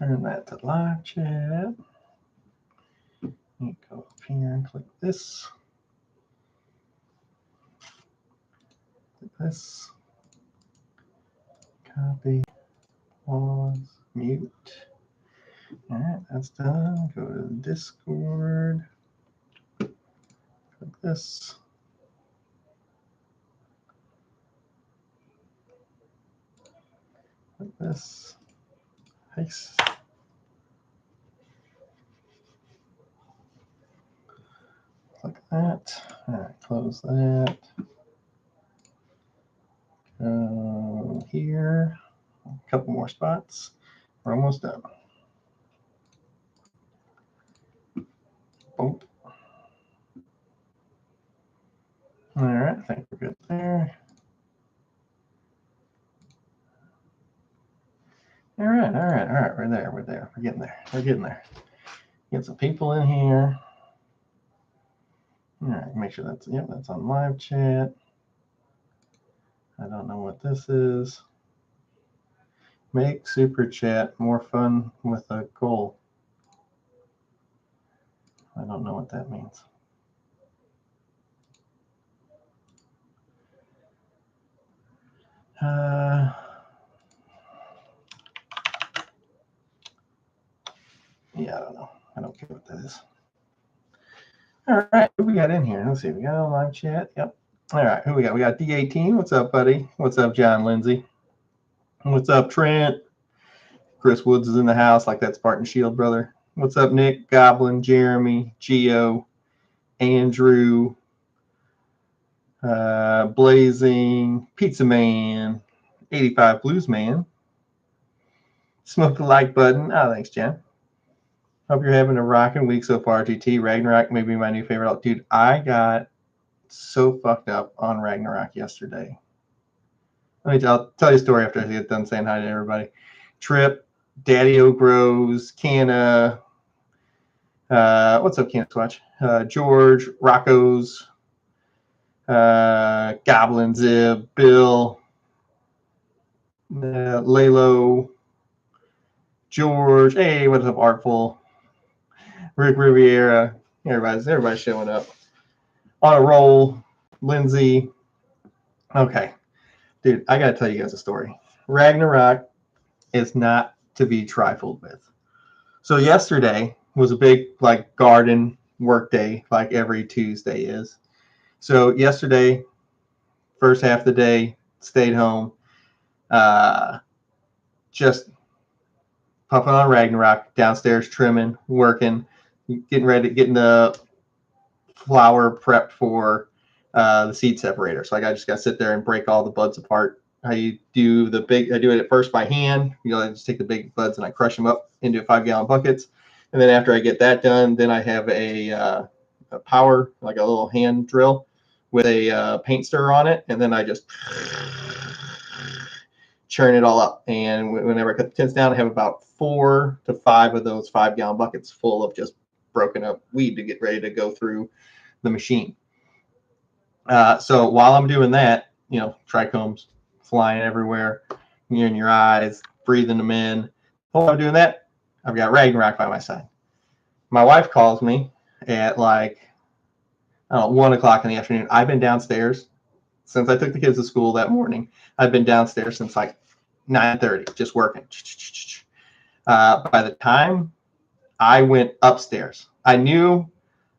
Turn that to live chat. You go up here and click this. Click this. Copy. Pause. Mute. All right, that's done. Go to the Discord. Click this. Click this. Paste. Click that. All right, close that. Go here. A couple more spots. We're almost done. Boom. All right, I think we're good there. All right. We're there. We're getting there. We're getting there. Get some people in here. All right, make sure that's, yep, that's on live chat. I don't know what this is. Make super chat more fun with a goal. I don't know what that means. Yeah, I don't know. I don't care what that is. All right, who we got in here? Let's see. We got a live chat. Yep. All right, who we got? We got D18. What's up, buddy? What's up, John Lindsay? What's up, Trent? Chris Woods is in the house, like that Spartan Shield brother. What's up, Nick? Goblin, Jeremy, Geo, Andrew, Blazing, Pizza Man, 85 Blues Man. Smoke the like button. Oh, thanks, Jen. Hope you're having a rocking week so far, GT. Ragnarok may be my new favorite. Dude, I got so fucked up on Ragnarok yesterday. I'll tell you a story after I get done saying hi to everybody. Trip, Daddy O Grows, Canna, what's up, Canna Swatch? George, Rocco's, Goblin Zib, Bill, Lalo, George, hey, what's up, Artful, Rick Riviera, everybody's showing up. On a roll, Lindsay. Okay, dude, I gotta tell you guys a story. Ragnarok is not to be trifled with. So yesterday was a big like garden work day, like every Tuesday is. So yesterday, first half of the day, stayed home, just puffing on Ragnarok, downstairs trimming, working, getting the flower prepped for the seed separator. So I just got to sit there and break all the buds apart. I do it at first by hand. I just take the big buds and I crush them up into 5-gallon buckets. And then after I get that done, then I have a power, like a little hand drill with a paint stirrer on it. And then I just churn it all up. And whenever I cut the tins down, I have about 4 to 5 of those 5-gallon buckets full of just broken up weed to get ready to go through the machine. So while I'm doing that, trichomes flying everywhere, you're in your eyes, breathing them in. While I'm doing that, I've got Ragnarok by my side. My wife calls me at 1 o'clock in the afternoon. I've been downstairs since I took the kids to school that morning. I've been downstairs since 9:30, just working. By the time I went upstairs, I knew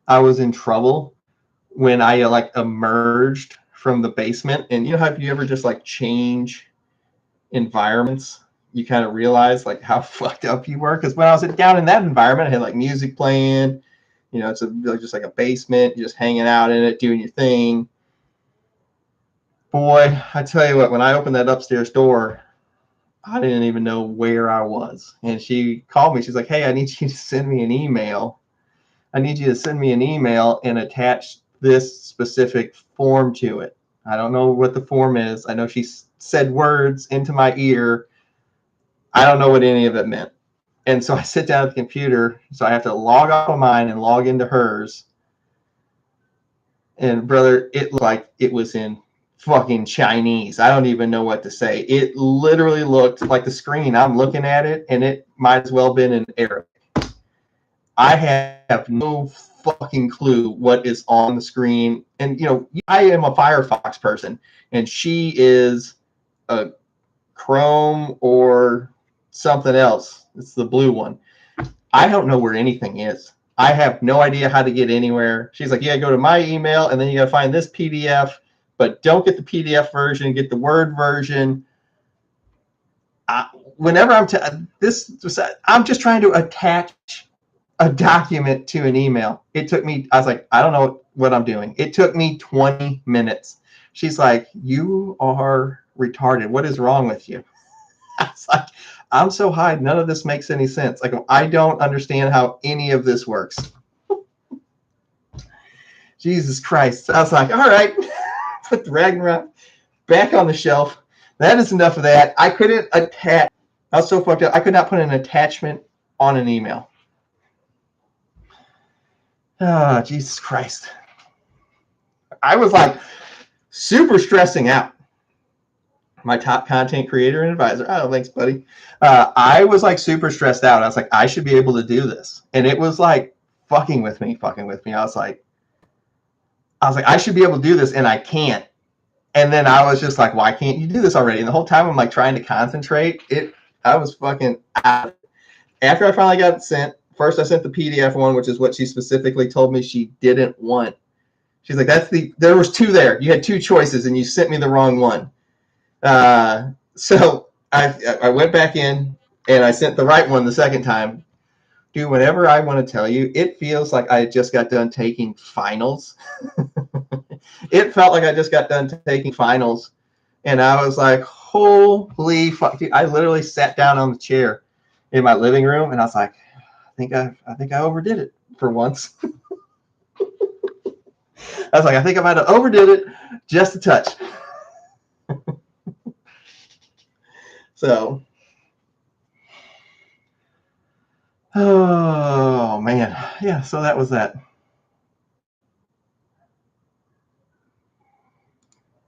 I was in trouble when I emerged from the basement. And you know how if you ever just change environments, you kind of realize how fucked up you were. Because when I was down in that environment, I had music playing. It's just like a basement, you're just hanging out in it, doing your thing. Boy, I tell you what, when I opened that upstairs door, I didn't even know where I was. And she called me. She's like, hey, I need you to send me an email. I need you to send me an email and attach this specific form to it. I don't know what the form is. I know she said words into my ear. I don't know what any of it meant. And so I sit down at the computer. So I have to log off of mine and log into hers. And brother, it looked like it was in fucking Chinese. I don't even know what to say. It literally looked like the screen. I'm looking at it, and it might as well have been in Arabic. I have no fucking clue what is on the screen. And, you know, I am a Firefox person, and she is a Chrome or something else. It's the blue one. I don't know where anything is. I have no idea how to get anywhere. She's like, yeah, go to my email, and then you got to find this PDF, but don't get the PDF version, get the Word version. Whenever I'm I'm just trying to attach a document to an email. It took me, I was like, I don't know what I'm doing. It took me 20 minutes. She's like, you are retarded. What is wrong with you? I was like, I'm so high. None of this makes any sense. Like, I don't understand how any of this works. Jesus Christ. I was like, all right, put the Ragnarok back on the shelf. That is enough of that. I couldn't attach. I was so fucked up. I could not put an attachment on an email. Oh, Jesus Christ. I was like super stressing out. My top content creator and advisor. Oh, thanks, buddy. I was like super stressed out. I was like, I should be able to do this. And it was like fucking with me. I was like, I should be able to do this, and I can't. And then I was just like, why can't you do this already? And the whole time I'm like trying to concentrate. I was fucking out. After I finally got it sent, first I sent the PDF one, which is what she specifically told me she didn't want. She's like, there was two there. You had two choices, and you sent me the wrong one. So I went back in, and I sent the right one the second time. Dude, whenever I want to tell you, it feels like I just got done taking finals. It felt like I just got done taking finals. And I was like, holy fuck. Dude, I literally sat down on the chair in my living room, and I was like, I think I overdid it for once. I was like, I think I might have overdid it just a touch. So, oh man, yeah. So that was that.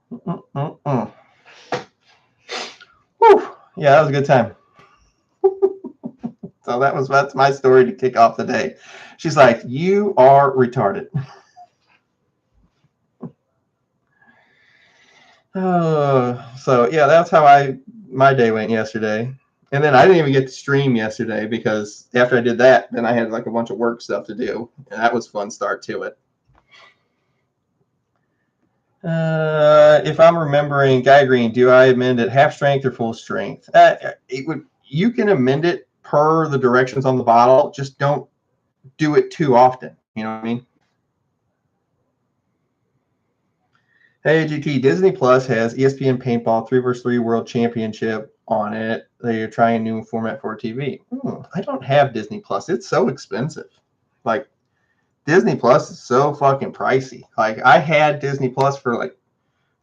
Whew. Yeah, that was a good time. So that's my story to kick off the day. She's like, you are retarded. So yeah, that's how my day went yesterday. And then I didn't even get to stream yesterday because after I did that, then I had like a bunch of work stuff to do, and that was a fun start to it. If I'm remembering, Guy Green, do I amend it half strength or full strength? You can amend it per the directions on the bottle. Just don't do it too often. You know what I mean? Hey, GT, Disney Plus has ESPN Paintball 3vs3 World Championship on it. They're trying a new format for TV. I don't have Disney Plus. It's so expensive. Like, Disney Plus is so fucking pricey. Like, I had Disney Plus for like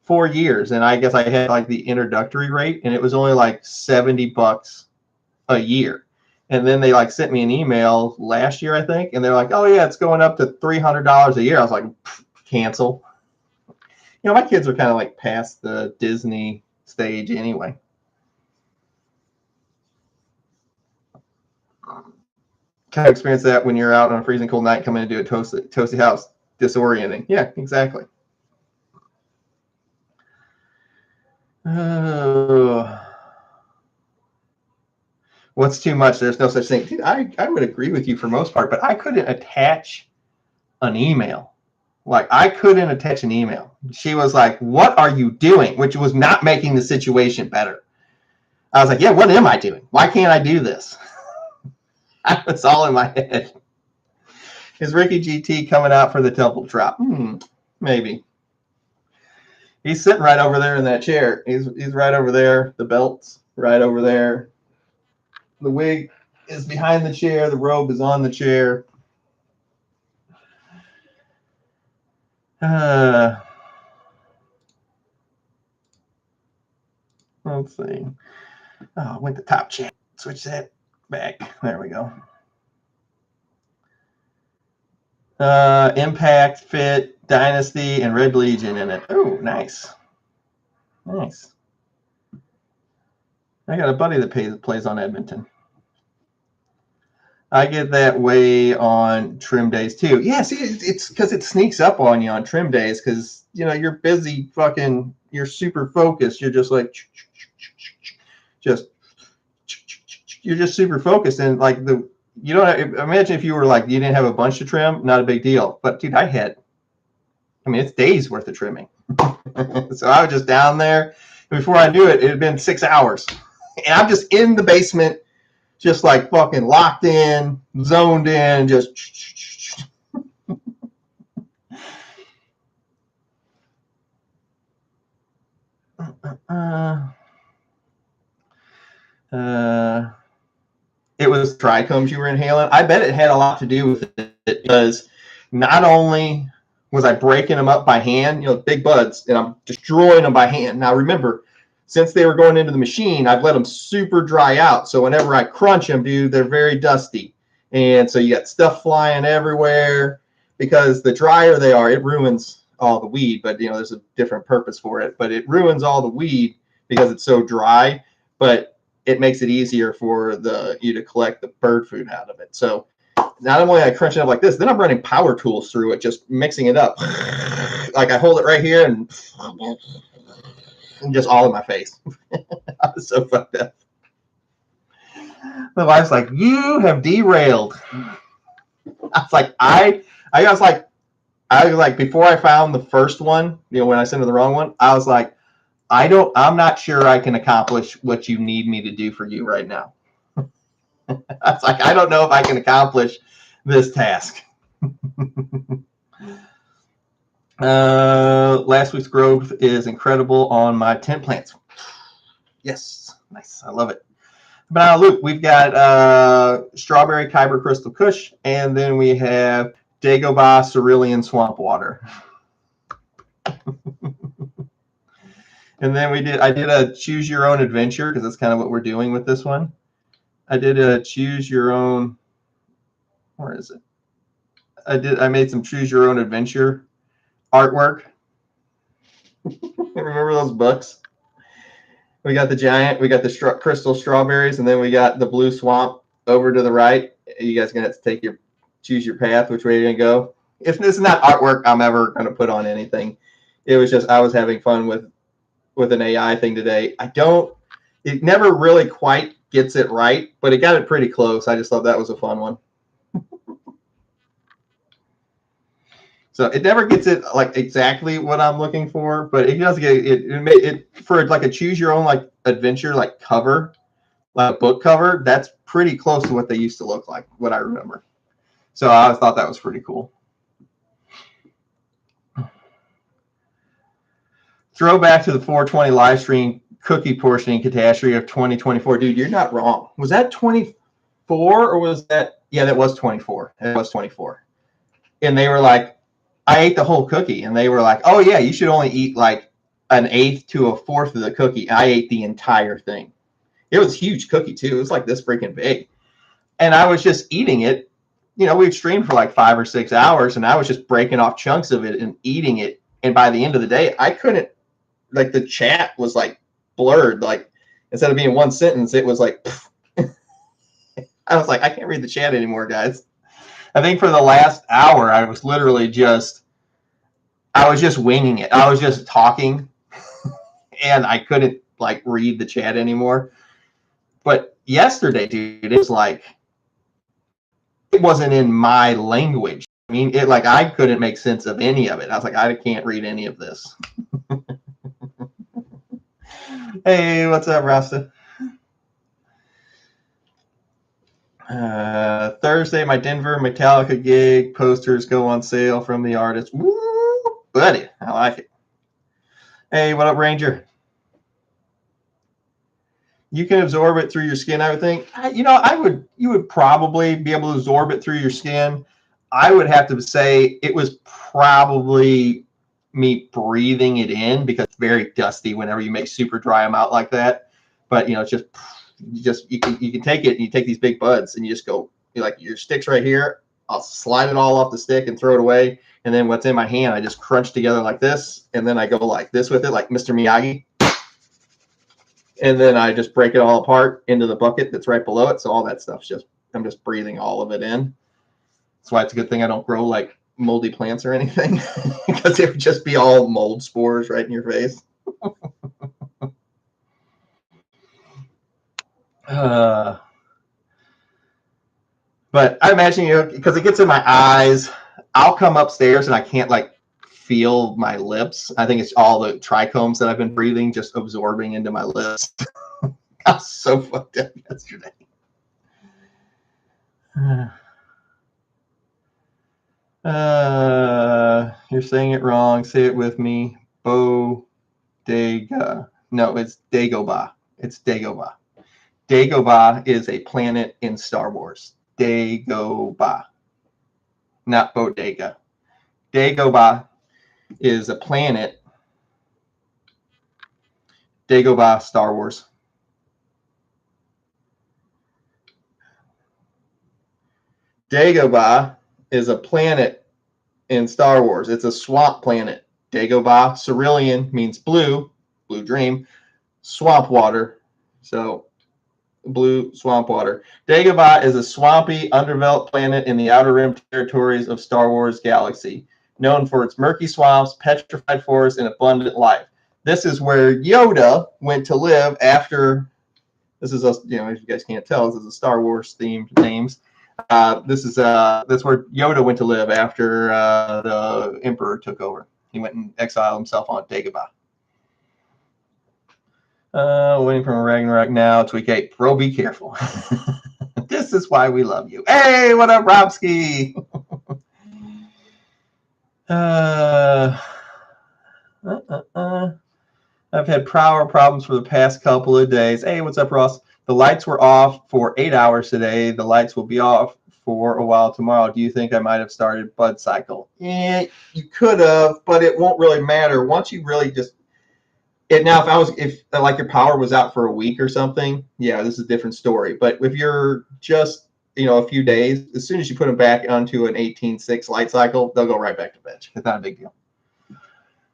4 years, and I guess I had like the introductory rate, and it was only like $70 a year. And then they like sent me an email last year, I think, and they're like, oh yeah, it's going up to $300 a year. I was like, cancel. You know, my kids are kind of like past the Disney stage anyway. Kind of experience that when you're out on a freezing cold night, coming into a toasty house, disorienting. Yeah, exactly. What's too much? There's no such thing. Dude, I would agree with you for most part, but I couldn't attach an email. Like, I couldn't attach an email. She was like, what are you doing? Which was not making the situation better. I was like, yeah, what am I doing? Why can't I do this? It's all in my head. Is Ricky GT coming out for the temple drop? Maybe. He's sitting right over there in that chair. He's right over there. The belt's right over there. The wig is behind the chair. The robe is on the chair. Let's see. Oh, went to top chat. Switch that back. There we go. Impact, Fit, Dynasty, and Red Legion in it. Oh, nice. Nice. I got a buddy that plays on Edmonton. I get that way on trim days too. Yeah, see, it's because it sneaks up on you on trim days because, you know, you're busy fucking, you're super focused. You're just like, just, you're just super focused. And like you don't imagine if you were like, you didn't have a bunch to trim, not a big deal. But dude, I mean, it's days worth of trimming. So I was just down there. And before I knew it, it had been 6 hours. And I'm just in the basement, just like fucking locked in, zoned in, just. It was trichomes you were inhaling. I bet it had a lot to do with it because not only was I breaking them up by hand, you know, big buds, and I'm destroying them by hand. Now remember, since they were going into the machine, I've let them super dry out. So whenever I crunch them, dude, they're very dusty. And so you got stuff flying everywhere because the drier they are, it ruins all the weed. But, you know, there's a different purpose for it. But it ruins all the weed because it's so dry. But it makes it easier for you to collect the bird food out of it. So not only I crunch it up like this, then I'm running power tools through it, just mixing it up. Like I hold it right here and just all in my face. I was so fucked up. My wife's like, "You have derailed." I was like, before I found the first one, you know, when I sent her the wrong one, I was like, I'm not sure I can accomplish what you need me to do for you right now. I was like, I don't know if I can accomplish this task. Last week's growth is incredible on my tent plants. Yes, nice. I love it. But Luke, we've got strawberry Kyber crystal kush, and then we have Dagobah cerulean swamp water. And then I did a choose your own adventure because that's kind of what we're doing with this one. I did a choose your own. Where is it? I made some choose your own adventure artwork. Remember those books? We got the giant, we got the crystal strawberries, and then we got the blue swamp over to the right. You guys gonna have to choose your path, which way you're gonna go. If this is not artwork I'm ever gonna put on anything. It was just I was having fun with an AI thing today. It never really quite gets it right, but it got it pretty close. I just thought that was a fun one. So it never gets it like exactly what I'm looking for, but it does get it for like a choose your own like adventure like cover, like a book cover. That's pretty close to what they used to look like, what I remember. So I thought that was pretty cool. Throwback to the 420 live stream cookie portioning catastrophe of 2024. Dude, you're not wrong. Was that 24 or was that? Yeah, that was 24. It was 24. And they were like, I ate the whole cookie. And they were like, oh, yeah, you should only eat like an eighth to a fourth of the cookie. I ate the entire thing. It was a huge cookie, too. It was like this freaking big. And I was just eating it. You know, we'd streamed for like 5 or 6 hours, and I was just breaking off chunks of it and eating it. And by the end of the day, I couldn't, like the chat was like blurred. Like instead of being one sentence, it was like, I was like, I can't read the chat anymore, guys. I think for the last hour, I was literally just winging it. I was just talking and I couldn't like read the chat anymore. But yesterday, dude, it was like, it wasn't in my language. I mean, I couldn't make sense of any of it. I was like, I can't read any of this. Hey, what's up, Rasta? Thursday, my Denver Metallica gig posters go on sale from the artist. Woo, buddy, I like it. Hey, what up, Ranger? You can absorb it through your skin, I would think. You would probably be able to absorb it through your skin. I would have to say it was probably me breathing it in because it's very dusty whenever you make super dry them out like that. But, you know, it's you can take it and you take these big buds and you just go, your stick's right here. I'll slide it all off the stick and throw it away. And then what's in my hand, I just crunch together like this. And then I go like this with it, like Mr. Miyagi. And then I just break it all apart into the bucket that's right below it. So all that stuff's just, I'm just breathing all of it in. That's why it's a good thing I don't grow like moldy plants or anything, because it would just be all mold spores right in your face. But I imagine, you know, because it gets in my eyes, I'll come upstairs and I can't like feel my lips. I think it's all the trichomes that I've been breathing just absorbing into my lips. I was so fucked up yesterday. You're saying it wrong. Say it with me. Bodega. No, it's Dagobah. It's Dagobah. Dagobah is a planet in Star Wars. Dagobah, not Bodega. Dagobah is a planet. Dagobah, Star Wars. Dagobah is a planet in Star Wars. It's a swamp planet. Dagobah, Cerulean, means blue, blue dream, swamp water. So blue swamp water. Dagobah is a swampy, underdeveloped planet in the Outer Rim territories of Star Wars galaxy, known for its murky swamps, petrified forests, and abundant life. This is where Yoda went to live after. This is, you know, as you guys can't tell, this is a Star Wars themed names. This is that's where Yoda went to live after the Emperor took over. He went and exiled himself on Dagobah. Waiting for Ragnarok now. Tweak 8. Bro, be careful. This is why we love you. Hey, what up, Robski? I've had power problems for the past couple of days. Hey, what's up, Ross? The lights were off for 8 hours today. The lights will be off for a while tomorrow. Do you think I might have started bud cycle? Yeah, you could have, but it won't really matter. Once you really just it now, if like your power was out for a week or something, yeah, this is a different story. But if you're just, you know, a few days, as soon as you put them back onto an 18.6 light cycle, they'll go right back to bed. It's not a big deal.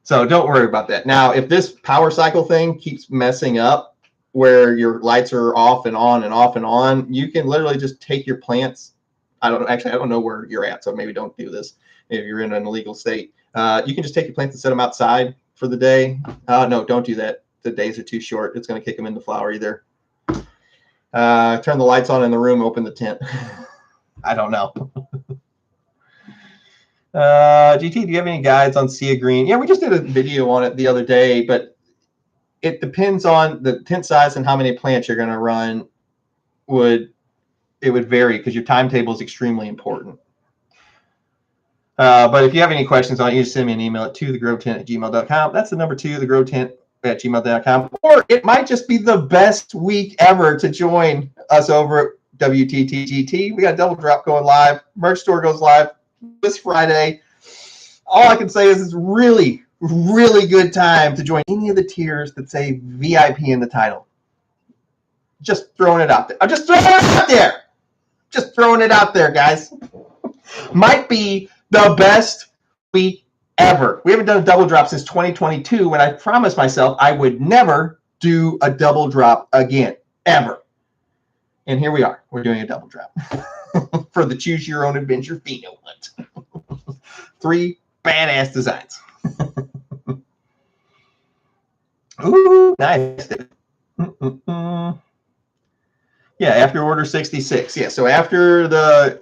So don't worry about that. Now, if this power cycle thing keeps messing up where your lights are off and on and off and on, you can literally just take your plants. I don't know where you're at, so maybe don't do this if you're in an illegal state. You can just take your plants and set them outside for the day. No, don't do that. The days are too short. It's going to kick them into flower either. Turn the lights on in the room, open the tent. I don't know. GT, do you have any guides on sea green? Yeah, we just did a video on it the other day, but it depends on the tent size and how many plants you're going to run. It would vary because your timetable is extremely important. But if you have any questions on it, you just send me an email at tothegrovetent@gmail.com. That's the number 2thegrovetent@gmail.com. Or it might just be the best week ever to join us over at WTTGT. We got a double drop going live. Merch store goes live this Friday. All I can say is it's really, really good time to join any of the tiers that say VIP in the title. Just throwing it out there. I'm just throwing it out there. Just throwing it out there, guys. Might be the best week ever. We haven't done a double drop since 2022 when I promised myself I would never do a double drop again, ever. And here we are. We're doing a double drop for the Choose Your Own Adventure Pheno Hunt. 3 badass designs. Ooh, nice. Yeah, after Order 66. Yeah, so after the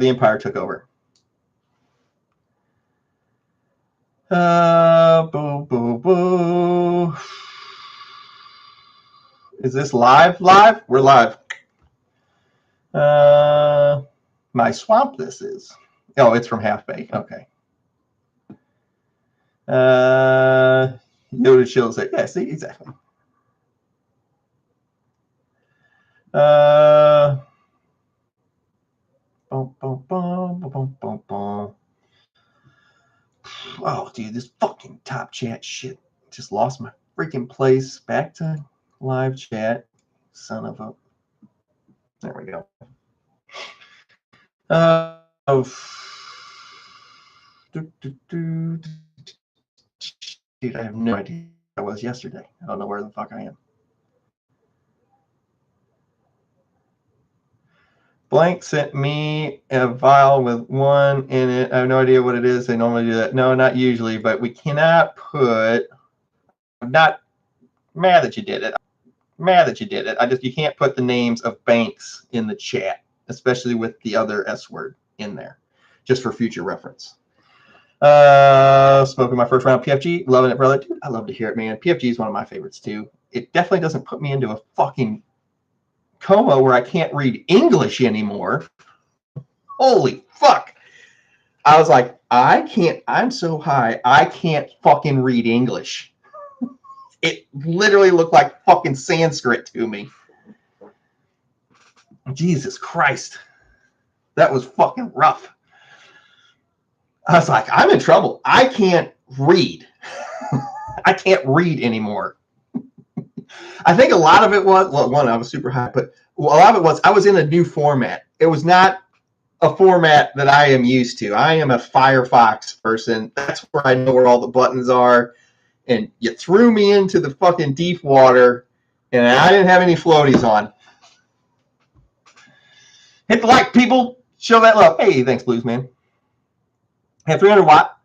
Empire took over. Boo, boo, boo. Is this live? Live? We're live. My swamp this is. Oh, it's from Half Bake. Okay. Yoda Shield said, yeah, see, exactly. Boom, boom, boom, boom, boom, boom. Oh, dude, this fucking top chat shit. Just lost my freaking place. Back to live chat. Son of a. There we go. Dude, I have no idea where I was yesterday. I don't know where the fuck I am. Blank sent me a vial with one in it. I have no idea what it is. They normally do that. No, not usually, but we cannot put. I'm not mad that you did it. Mad that you did it. You can't put the names of banks in the chat, especially with the other S word in there, just for future reference. Smoking my first round of PFG, loving it, brother. Dude, I love to hear it, man. PFG is one of my favorites too. It definitely doesn't put me into a fucking coma where I can't read English anymore. Holy fuck. I was like, I'm so high, I can't fucking read English. It literally looked like fucking Sanskrit to me. Jesus Christ. That was fucking rough. I was like, I'm in trouble. I can't read. I can't read anymore. I think a lot of it was, well, one, I was super high, but a lot of it was I was in a new format. It was not a format that I am used to. I am a Firefox person. That's where I know where all the buttons are. And you threw me into the fucking deep water, and I didn't have any floaties on. Hit the like, people. Show that love. Hey, thanks, Blues Man. Have 300 watt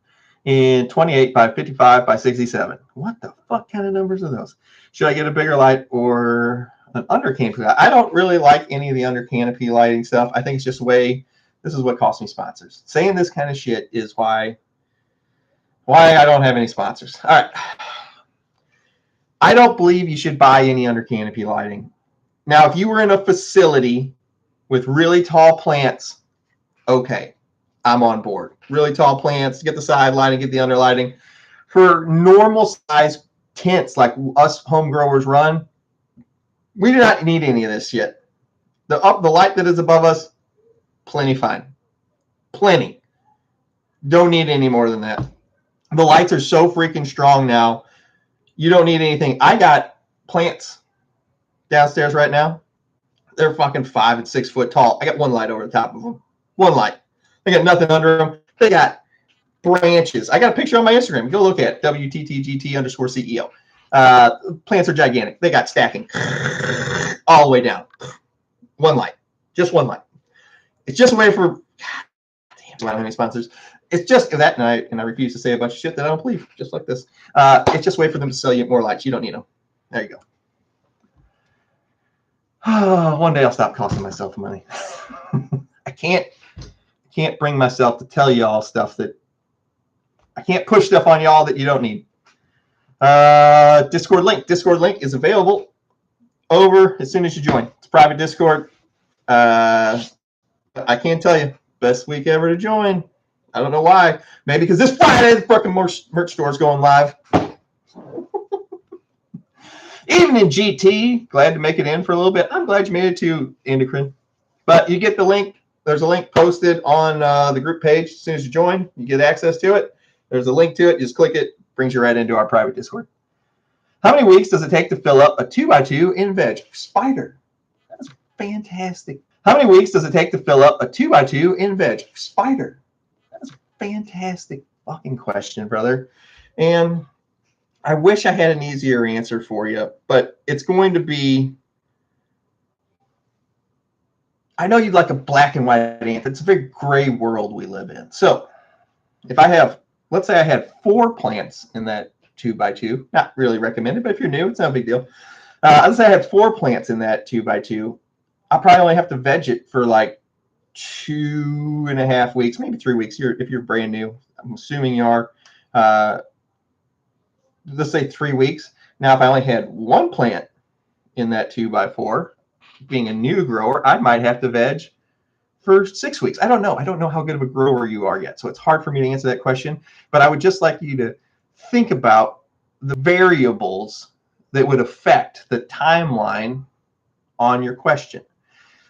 in 28 by 55 by 67. What the fuck kind of numbers are those? Should I get a bigger light or an under canopy light? I don't really like any of the under canopy lighting stuff. I think it's just this is what costs me sponsors. Saying this kind of shit is why I don't have any sponsors. All right. I don't believe you should buy any under canopy lighting. Now, if you were in a facility with really tall plants, okay, I'm on board. Really tall plants, get the side lighting, get the under lighting. For normal size tents like us home growers run, we do not need any of this shit. The light that is above us, plenty fine. Plenty. Don't need any more than that. The lights are so freaking strong now. You don't need anything. I got plants downstairs right now. They're fucking 5 and 6 foot tall. I got one light over the top of them. One light. They got nothing under them. They got branches. I got a picture on my Instagram. Go look at WTTGT_CEO. Plants are gigantic. They got stacking all the way down. One light. Just one light. It's just a way for... Damn, do I don't have any sponsors? It's just that, and I refuse to say a bunch of shit that I don't believe, just like this. It's just a way for them to sell you more lights. You don't need them. There you go. One day I'll stop costing myself money. I can't bring myself to tell y'all stuff that I can't push stuff on y'all that you don't need. Discord link. Discord link is available over as soon as you join. It's private Discord. I can't tell you. Best week ever to join. I don't know why. Maybe because this Friday the fucking merch store is going live. Evening, GT. Glad to make it in for a little bit. I'm glad you made it to Endocrine. But you get the link. There's a link posted on the group page. As soon as you join, you get access to it. There's a link to it. Just click it. Brings you right into our private Discord. How many weeks does it take to fill up a 2x2 in veg? Spider. That's fantastic. How many weeks does it take to fill up a 2x2 in veg? Spider. That's a fantastic fucking question, brother. And I wish I had an easier answer for you, but it's going to be... I know you'd like a black and white answer. It's a very gray world we live in. So if I have, let's say I had 4 plants in that 2x2, not really recommended, but if you're new, it's not a big deal. Let's say I had 4 plants in that 2x2. I'll probably only have to veg it for like 2.5 weeks, maybe 3 weeks. If you're brand new, I'm assuming you are. Let's say 3 weeks. Now, if I only had 1 plant in that 2x4, being a new grower, I might have to veg for 6 weeks. I don't know. I don't know how good of a grower you are yet, so it's hard for me to answer that question. But I would just like you to think about the variables that would affect the timeline on your question.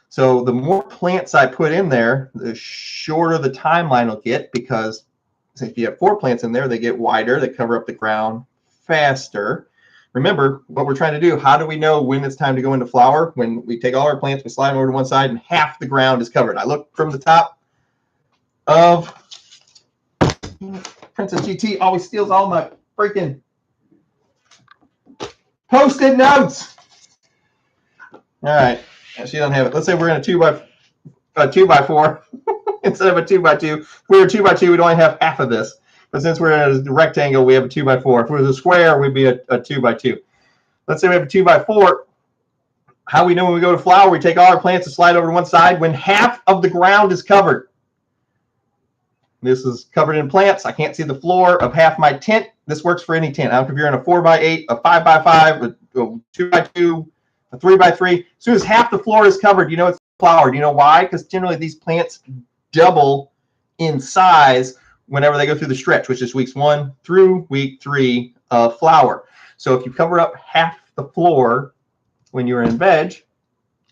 So the more plants I put in there, the shorter the timeline will get, because if you have 4 plants in there, they get wider, they cover up the ground faster. Remember what we're trying to do. How do we know when it's time to go into flower? When we take all our plants, we slide them over to one side, and half the ground is covered. I look from the top of Princess GT. Always steals all my freaking Post-it notes. All right. She doesn't have it. Let's say we're in a 2x4. a 2x4 instead of a 2x2. If we were 2x2, we'd only have half of this. But since we're in a rectangle, we have a 2x4. If it was a square, we'd be a 2x2. Let's say we have a 2x4. How we know when we go to flower, we take all our plants and slide over to one side when half of the ground is covered. This is covered in plants. I can't see the floor of half my tent. This works for any tent. I don't care if you're in a 4x8, a 5x5, a 2x2, a 3x3. As soon as half the floor is covered, you know it's flower. Do you know why? Because generally these plants double in size whenever they go through the stretch, which is weeks 1 through week 3 of flower. So if you cover up half the floor when you're in veg,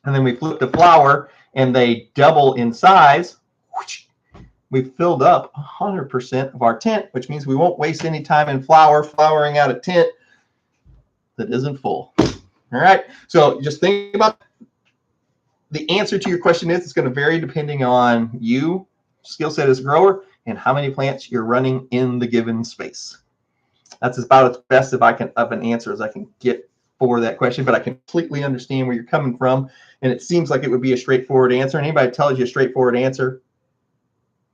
and then we flip to flower and they double in size, we've filled up 100% of our tent, which means we won't waste any time in flowering out a tent that isn't full. All right. So just think about the answer to your question is it's going to vary depending on you, skill set as a grower, and how many plants you're running in the given space. That's about as best of an answer as I can get for that question, but I completely understand where you're coming from, and it seems like it would be a straightforward answer. Anybody tells you a straightforward answer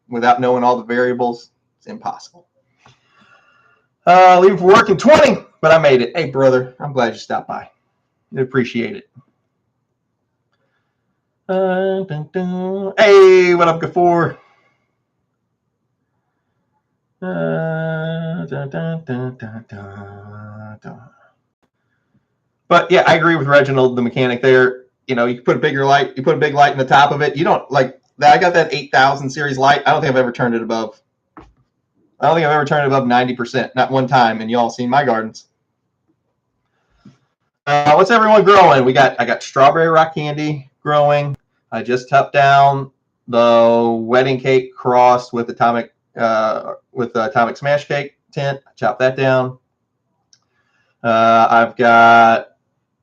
without knowing all the variables, it's impossible. Leaving for work in 20, but I made it. Hey, brother, I'm glad you stopped by. I appreciate it. Hey, what up, Gafour? But yeah, I agree with Reginald, the mechanic there. You know, you can put a bigger light, you put a big light in the top of it. You don't like that. I got that 8000 series light. I don't think I've ever turned it above. I don't think I've ever turned it above 90%, not one time. And you all seen my gardens. What's everyone growing? I got strawberry rock candy growing. I just topped down the wedding cake crossed with atomic smash cake tent. I chopped that down. I've got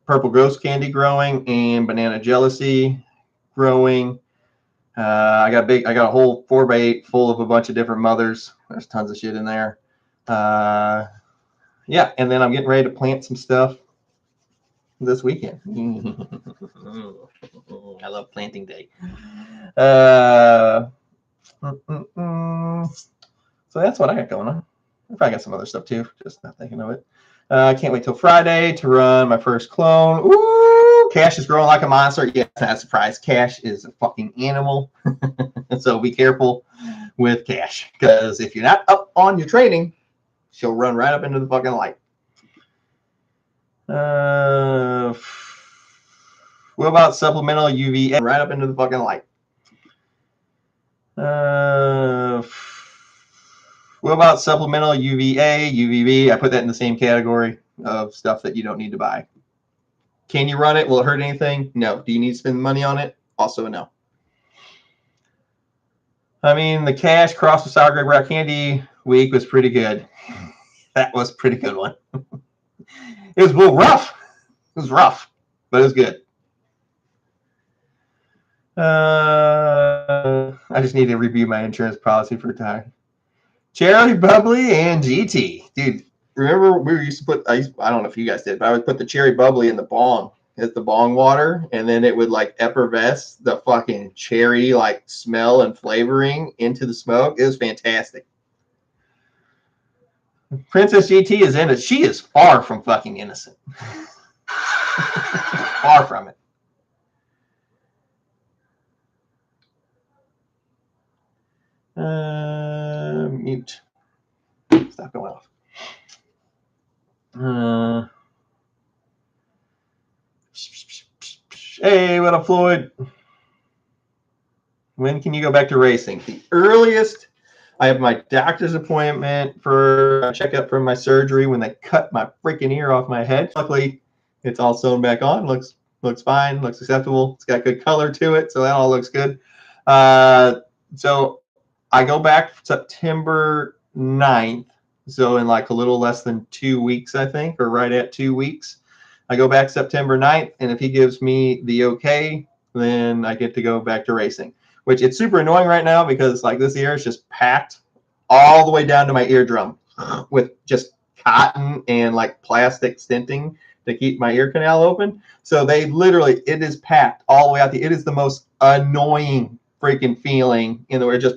purple ghost candy growing and banana jealousy growing. I got a whole 4x8 full of a bunch of different mothers. There's tons of shit in there. Yeah, and then I'm getting ready to plant some stuff this weekend. I love planting day. So that's what I got going on. I probably got some other stuff too, just not thinking of it. I can't wait till Friday to run my first clone. Ooh, Cash is growing like a monster. Yeah, it's not a surprise. Cash is a fucking animal. So be careful with Cash, because if you're not up on your training, she'll run right up into the fucking light. What about supplemental UVA? Right up into the fucking light. What about supplemental UVA, UVB? I put that in the same category of stuff that you don't need to buy. Can you run it? Will it hurt anything? No. Do you need to spend money on it? Also no. I mean, the Cash cross with sour grape rock candy week was pretty good. That was a pretty good one. It was a little rough. It was rough, but it was good. I just need to review my insurance policy for time. Cherry Bubbly and GT. Dude, remember we used to put, I don't know if you guys did, but I would put the Cherry Bubbly in the bong. It's the bong water, and then it would like effervesce the fucking cherry like smell and flavoring into the smoke. It was fantastic. Princess GT is in it. She is far from fucking innocent. Far from it. Mute. Stop going off. Hey, what up, Floyd? When can you go back to racing? The earliest, I have my doctor's appointment for a checkup from my surgery when they cut my freaking ear off my head. Luckily, it's all sewn back on. Looks fine. Looks acceptable. It's got good color to it, so that all looks good. So I go back September 9th. So in like a little less than 2 weeks, I think, or right at 2 weeks. I go back September 9th, and if he gives me the okay, then I get to go back to racing, which it's super annoying right now because like this ear is just packed all the way down to my eardrum with just cotton and like plastic stenting to keep my ear canal open. So they literally, it is packed all the way out. It is the most annoying freaking feeling in the way just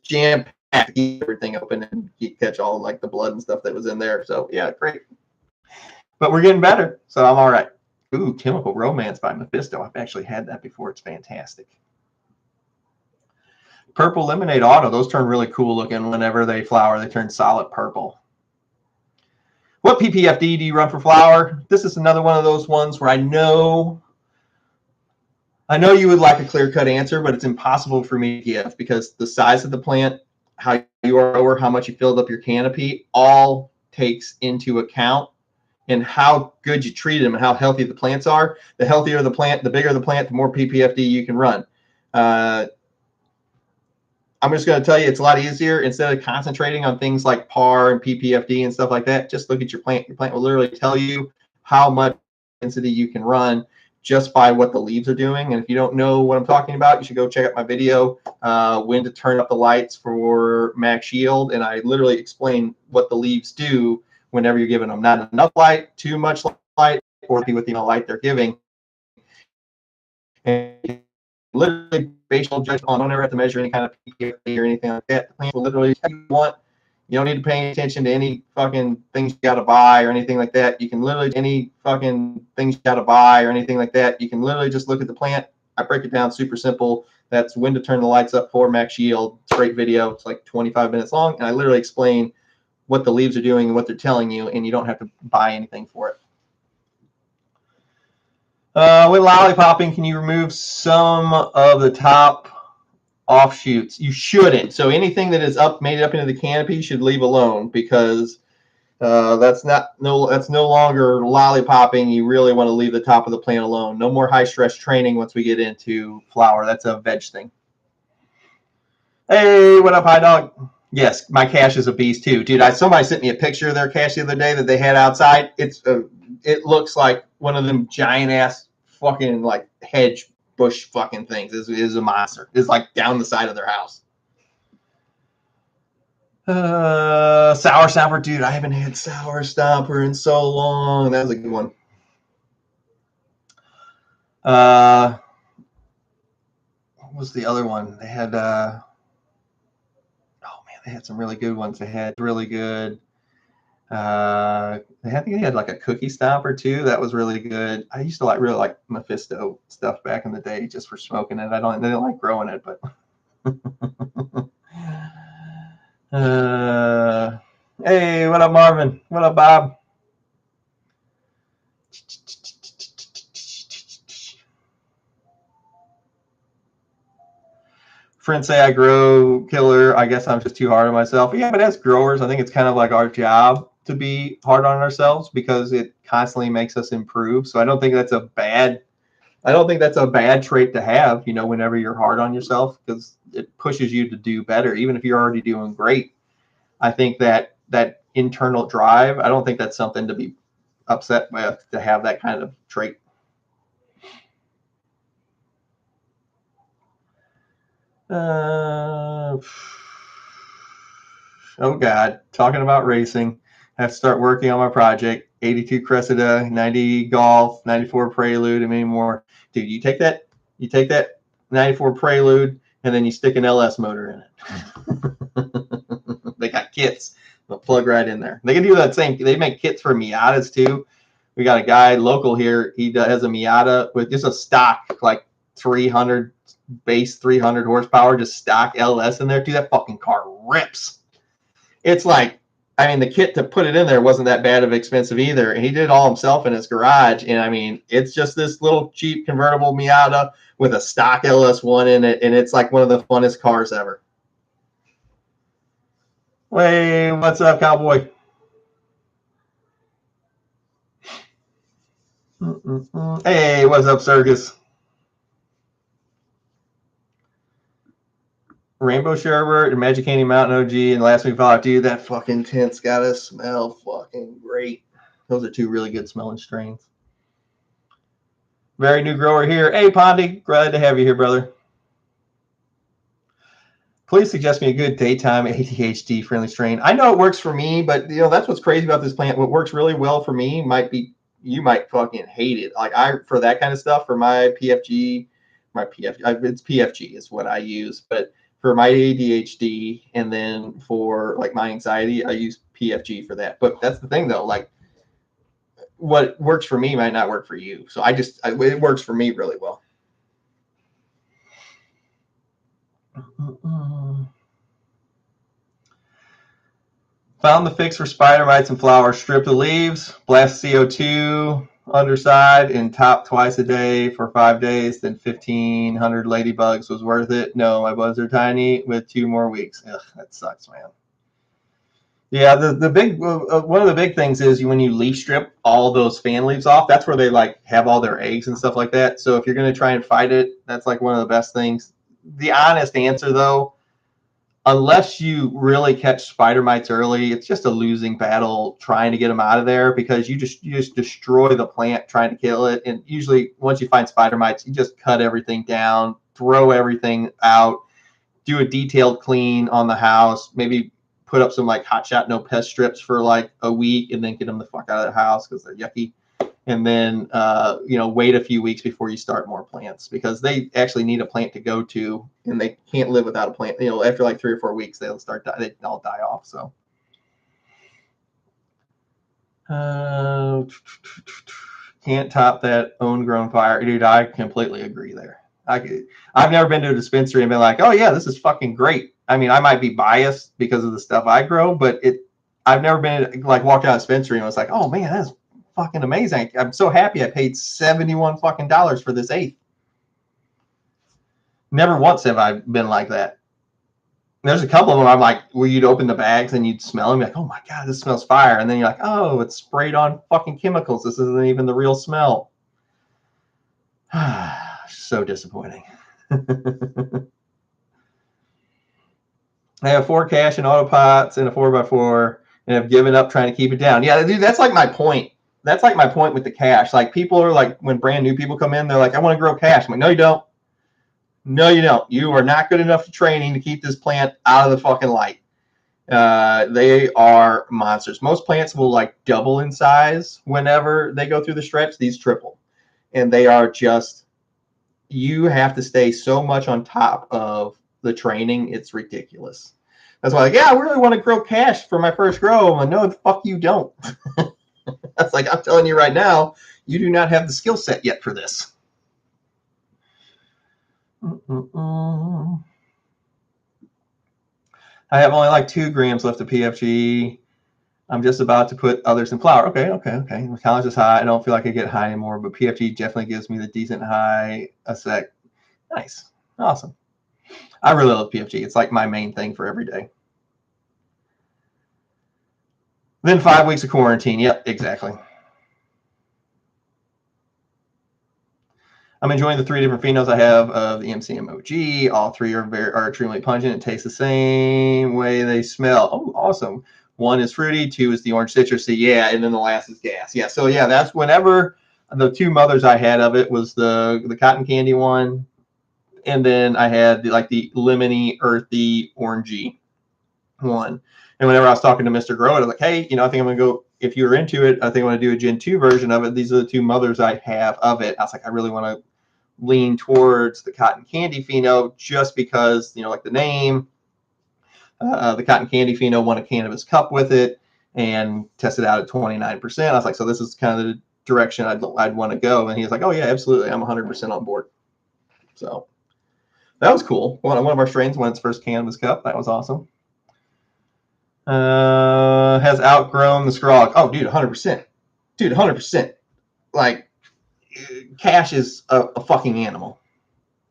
jam packed, keep everything open and catch all like the blood and stuff that was in there. So yeah, great. But we're getting better, so I'm all right. Ooh, Chemical Romance by Mephisto. I've actually had that before. It's fantastic. Purple Lemonade Auto. Those turn really cool looking whenever they flower. They turn solid purple. What PPFD do you run for flower? This is another one of those ones where I know you would like a clear-cut answer, but it's impossible for me to give because the size of the plant, how you are over, how much you filled up your canopy, all takes into account and how good you treat them and how healthy the plants are. The healthier the plant, the bigger the plant, the more PPFD you can run. I'm just going to tell you it's a lot easier. Instead of concentrating on things like PAR and PPFD and stuff like that, just look at your plant. Your plant will literally tell you how much intensity you can run just by what the leaves are doing. And if you don't know what I'm talking about, you should go check out my video, when to turn up the lights for max yield. And I literally explain what the leaves do whenever you're giving them not enough light, too much light, or with the light they're giving. And literally, based on judgment, I don't ever have to measure any kind of PPFD or anything like that. The plant will literally tell you what. You don't need to pay attention to any fucking things you got to buy or anything like that. You can literally You can literally just look at the plant. I break it down super simple. That's when to turn the lights up for max yield. It's a great video. It's like 25 minutes long, and I literally explain what the leaves are doing and what they're telling you, and you don't have to buy anything for it. With lollipopping, can you remove some of the top offshoots? You shouldn't. So anything that is made up into the canopy should leave alone because that's no longer lollipopping. You really want to leave the top of the plant alone. No more high stress training once we get into flower. That's a veg thing. Hey, what up, High Dog? Yes, my cache is a beast too, dude. Somebody sent me a picture of their cache the other day that they had outside. It looks like one of them giant ass fucking like hedge bush fucking things. Is a monster. It's like down the side of their house. Sour Stomper, dude. I haven't had Sour Stomper in so long. That was a good one. What was the other one? They had they had some really good ones. They had really good. I think they had like a cookie stomper too. That was really good. I used to really like Mephisto stuff back in the day just for smoking it. They don't like growing it, but hey, what up, Marvin? What up, Bob? Friends say I grow killer. I guess I'm just too hard on myself. Yeah, but as growers, I think it's kind of like our job to be hard on ourselves because it constantly makes us improve. So I don't think that's a bad trait to have, whenever you're hard on yourself, because it pushes you to do better, even if you're already doing great. I think that internal drive, I don't think that's something to be upset with, to have that kind of trait. Oh God, talking about racing. I have to start working on my project. 82 Cressida, 90 Golf, 94 Prelude, and many more. Dude, you take that 94 Prelude, and then you stick an LS motor in it. They got kits. They'll plug right in there. They can do that same. They make kits for Miatas too. We got a guy local here. He has a Miata with just a stock, like 300 base 300 horsepower, just stock LS in there. Dude, that fucking car rips. It's like, the kit to put it in there wasn't that bad of expensive either. And he did it all himself in his garage. And it's just this little cheap convertible Miata with a stock LS1 in it. And it's like one of the funnest cars ever. Hey, what's up, cowboy? Hey, what's up, Circus? Rainbow Sherbert and Magic Candy Mountain OG and Last Week Fallout. Dude, that fucking tint's gotta smell fucking great. Those are two really good smelling strains. Very new grower here. Hey, Pondy, glad to have you here, brother. Please suggest me a good daytime ADHD friendly strain. I know it works for me, but that's what's crazy about this plant. What works really well for me you might fucking hate it. Like for that kind of stuff, for my PFG, my it's PFG is what I use, but for my ADHD and then for like my anxiety, I use PFG for that. But that's the thing though, like what works for me might not work for you. So it works for me really well. Found the fix for spider mites and flowers. Strip the leaves, blast CO2 underside, and top twice a day for 5 days. Then 1,500 ladybugs was worth it. No, my bugs are tiny with 2 more weeks. Ugh, that sucks, man. Yeah, the big one of the big things is when you leaf strip all those fan leaves off. That's where they like have all their eggs and stuff like that. So if you're gonna try and fight it, that's like one of the best things. The honest answer though, unless you really catch spider mites early, it's just a losing battle trying to get them out of there because you just destroy the plant trying to kill it. And usually once you find spider mites, you just cut everything down, throw everything out, do a detailed clean on the house, maybe put up some like hot shot no pest strips for like a week and then get them the fuck out of the house because they're yucky. And then, wait a few weeks before you start more plants because they actually need a plant to go to and they can't live without a plant. After like 3 or 4 weeks, they all die off. So, can't top that own grown fire. Dude, I completely agree there. I've never been to a dispensary and been like, oh yeah, this is fucking great. I mean, I might be biased because of the stuff I grow, but I've never been like walked out of a dispensary and was like, oh man, that's fucking amazing. I'm so happy I paid $71 fucking for this eighth. Never once have I been like that. There's a couple of them I'm like, where you'd open the bags and you'd smell them, like, oh my God, this smells fire. And then you're like, oh, it's sprayed on fucking chemicals. This isn't even the real smell. So disappointing. I have 4 cash and auto pots and a 4x4 and have given up trying to keep it down. Yeah, dude, that's like my point. That's like my point with the cash. Like people are like, when brand new people come in, they're like, I want to grow cash. I'm like, no, you don't. No, you don't. You are not good enough at training to keep this plant out of the fucking light. They are monsters. Most plants will like double in size whenever they go through the stretch. These triple. And they are just, you have to stay so much on top of the training. It's ridiculous. That's why, like, yeah, I really want to grow cash for my first grow. I'm like, no, the fuck you don't. That's like, I'm telling you right now, you do not have the skill set yet for this. I have only like 2 grams left of PFG. I'm just about to put others in flour. Okay. My tolerance is high. I don't feel like I get high anymore, but PFG definitely gives me the decent high a sec. Nice. Awesome. I really love PFG. It's like my main thing for every day. Then 5 weeks of quarantine. Yep, exactly. I'm enjoying the 3 different phenols I have of the MCMOG. All 3 are extremely pungent and taste the same way they smell. Oh, awesome. 1 is fruity, 2 is the orange citrusy. Yeah, and then the last is gas. Yeah, so yeah, that's whenever the 2 mothers I had of it was the cotton candy one, and then I had the lemony, earthy, orangey one. And whenever I was talking to Mr. Grow, I was like, hey, I think I'm going to go, if you're into it, I think I want to do a Gen 2 version of it. These are the 2 mothers I have of it. I was like, I really want to lean towards the cotton candy pheno just because, like the name. The cotton candy pheno won a cannabis cup with it and tested out at 29%. I was like, so this is kind of the direction I'd want to go. And he was like, oh yeah, absolutely. I'm 100% on board. So that was cool. One of our strains won its first cannabis cup. That was awesome. Has outgrown the scrog. Oh, dude, 100%. Dude, 100%. Like, cash is a fucking animal.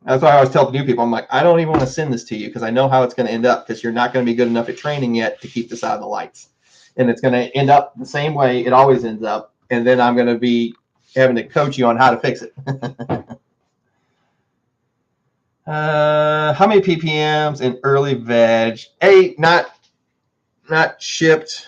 That's why I always tell new people, I'm like, I don't even want to send this to you because I know how it's going to end up because you're not going to be good enough at training yet to keep this out of the lights. And it's going to end up the same way it always ends up. And then I'm going to be having to coach you on how to fix it. How many ppms in early veg? Not shipped.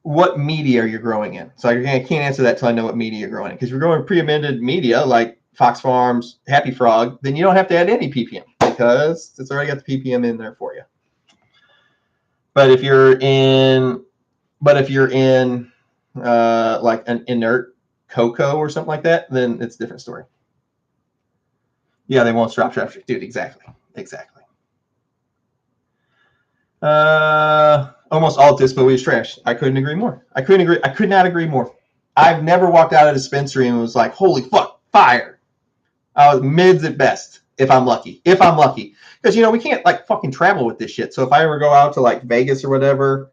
What media are you growing in? So I can't answer that till I know what media you're growing in. Because if you're growing pre-amended media like Fox Farms, Happy Frog, then you don't have to add any ppm because it's already got the ppm in there for you. But if you're in like an inert cocoa or something like that, then it's a different story. Yeah, they won't stop traffic. Dude, exactly. Almost all dispo is trash. I couldn't agree more. I could not agree more. I've never walked out of a dispensary and was like, holy fuck, fire. I was mids at best, if I'm lucky. Because, we can't, like, fucking travel with this shit. So if I ever go out to, like, Vegas or whatever,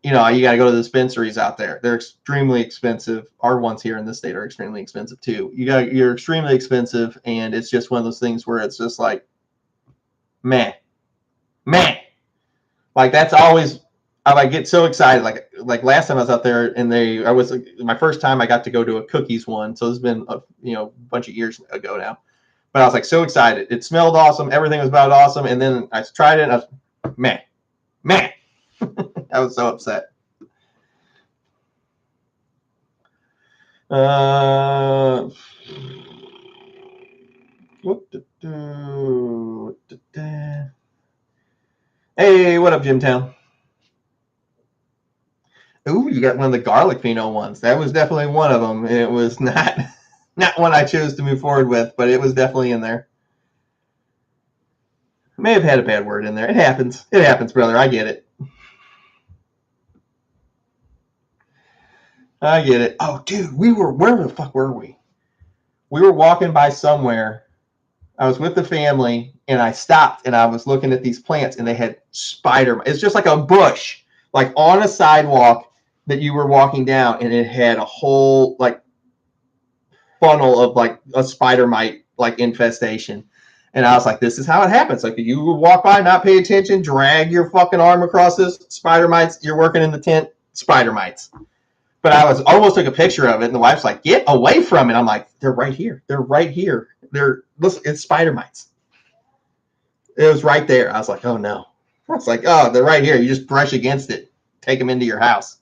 you got to go to the dispensaries out there. They're extremely expensive. Our ones here in this state are extremely expensive, too. You're extremely expensive, and it's just one of those things where it's just like, man. Like, that's always, I get so excited. Like last time I was out there, and my first time I got to go to a cookies one. So it's been a bunch of years ago now. But I was like so excited. It smelled awesome. Everything was about awesome. And then I tried it, and I was, man. I was so upset. Hey, what up, Jimtown? Ooh, you got one of the garlic pheno ones. That was definitely one of them. It was not one I chose to move forward with, but it was definitely in there. May have had a bad word in there. It happens. It happens, brother. I get it. Oh, dude, where the fuck were we? We were walking by somewhere. I was with the family, and I stopped, and I was looking at these plants, and they had spider. It's just like a bush, like on a sidewalk that you were walking down, and it had a whole like funnel of like a spider mite like infestation. And I was like, this is how it happens. Like, you walk by, not pay attention, drag your fucking arm across this, spider mites. You're working in the tent, spider mites. But I almost took a picture of it, and the wife's like, get away from it. I'm like, they're right here. Listen, it's spider mites. It was right there. I was like, oh no. I was like, oh, they're right here. You just brush against it, take them into your house.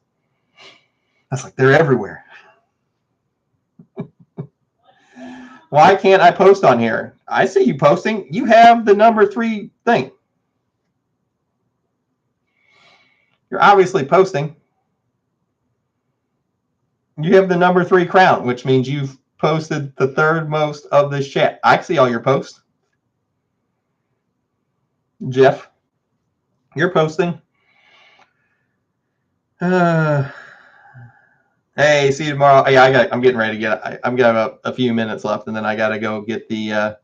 I was like, they're everywhere. Why can't I post on here? I see you posting. You have the number 3 thing. You're obviously posting. You have the number 3 crown, which means you've posted the 3rd most of this chat. I see all your posts. Jeff, you're posting. Hey, see you tomorrow. Hey, I'm getting ready to get. I'm got a few minutes left, and then I gotta go get the.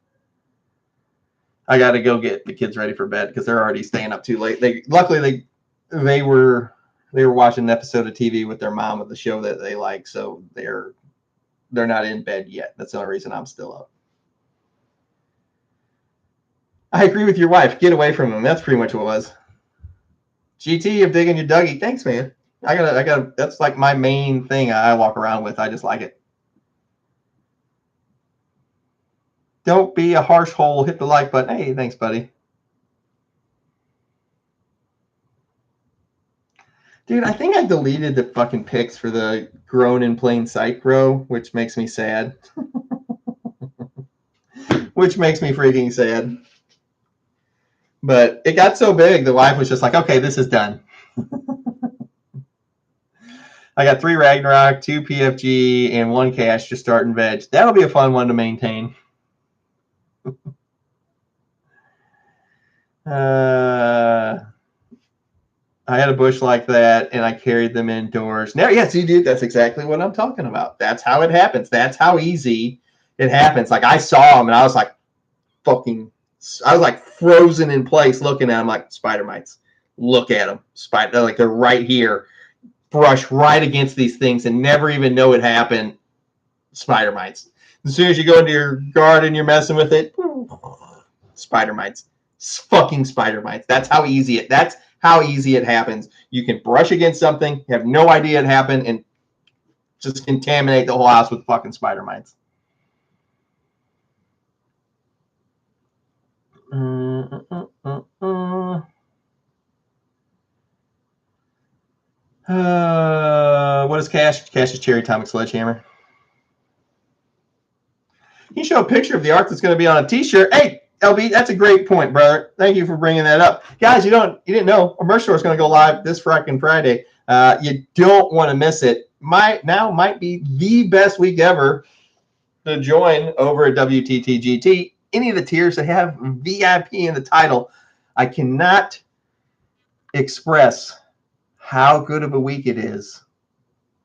I gotta go get the kids ready for bed because they're already staying up too late. Luckily they were watching an episode of TV with their mom of the show that they like, so they're not in bed yet. That's the only reason I'm still up. I agree with your wife. Get away from him. That's pretty much what it was. GT of digging your Dougie. Thanks, man. I gotta. That's like my main thing I walk around with. I just like it. Don't be a harsh hole. Hit the like button. Hey, thanks, buddy. Dude, I think I deleted the fucking pics for the grown in plain sight grow, which makes me sad. Which makes me freaking sad. But it got so big, the wife was just like, okay, this is done. I got 3 Ragnarok, 2 PFG, and 1 cash just starting veg. That'll be a fun one to maintain. I had a bush like that, and I carried them indoors. Now, yes, you do. That's exactly what I'm talking about. That's how it happens. That's how easy it happens. Like, I saw them, and I was like, I was like frozen in place looking at them like spider mites. Look at them. Like, they're right here. Brush right against these things and never even know it happened. Spider mites. As soon as you go into your garden, you're messing with it. Spider mites. Fucking spider mites. That's how easy it happens. You can brush against something, have no idea it happened, and just contaminate the whole house with fucking spider mites. What is Cash? Cash is Cherry Atomic Sledgehammer. You show a picture of the art that's going to be on a t-shirt. Hey, LB, that's a great point, brother. Thank you for bringing that up. Guys, you didn't know our merch store is going to go live this freaking Friday. You don't want to miss it. Now might be the best week ever to join over at WTTGT. Any of the tiers that have VIP in the title, I cannot express how good of a week it is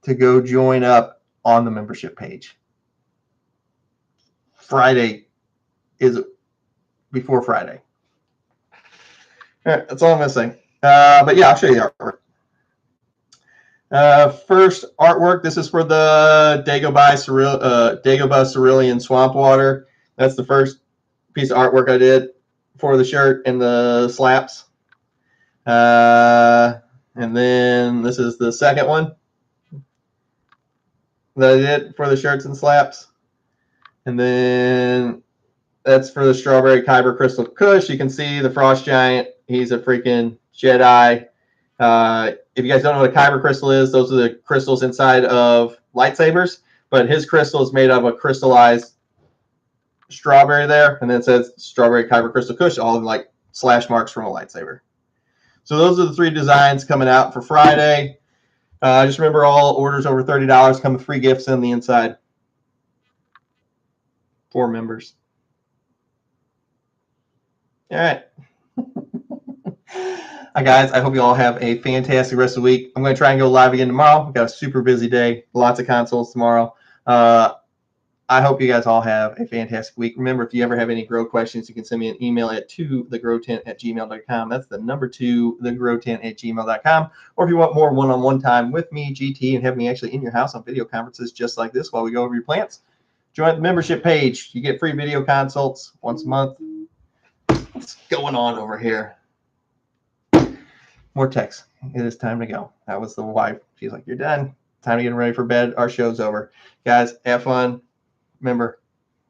to go join up on the membership page. Friday is before Friday. All right, that's all I'm going to say. But yeah, I'll show you the artwork. First artwork, this is for the Dagobah Cerulean Swamp Water. That's the first piece of artwork I did for the shirt and the slaps. And then this is the second one that I did for the shirts and slaps. And then that's for the Strawberry Kyber Crystal Kush. You can see the Frost Giant. He's a freaking Jedi. If you guys don't know what a Kyber crystal is, those are the crystals inside of lightsabers. But his crystal is made of a crystallized strawberry there. And then it says Strawberry Kyber Crystal Kush, all in like slash marks from a lightsaber. So those are the 3 designs coming out for Friday. Just remember, all orders over $30 come with free gifts on the inside for members. All right. Hi, guys. I hope you all have a fantastic rest of the week. I'm going to try and go live again tomorrow. We've got a super busy day. Lots of consoles tomorrow. I hope you guys all have a fantastic week. Remember, if you ever have any grow questions, you can send me an email at tothegrowtent@gmail.com. That's the number 2, thegrowtent@gmail.com. Or if you want more one-on-one time with me, GT, and have me actually in your house on video conferences just like this while we go over your plants, join the membership page. You get free video consults once a month. What's going on over here? More text. It is time to go. That was the wife. She's like, you're done. Time to get ready for bed. Our show's over. Guys, have fun. Remember,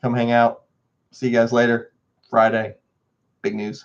come hang out. See you guys later. Friday. Big news.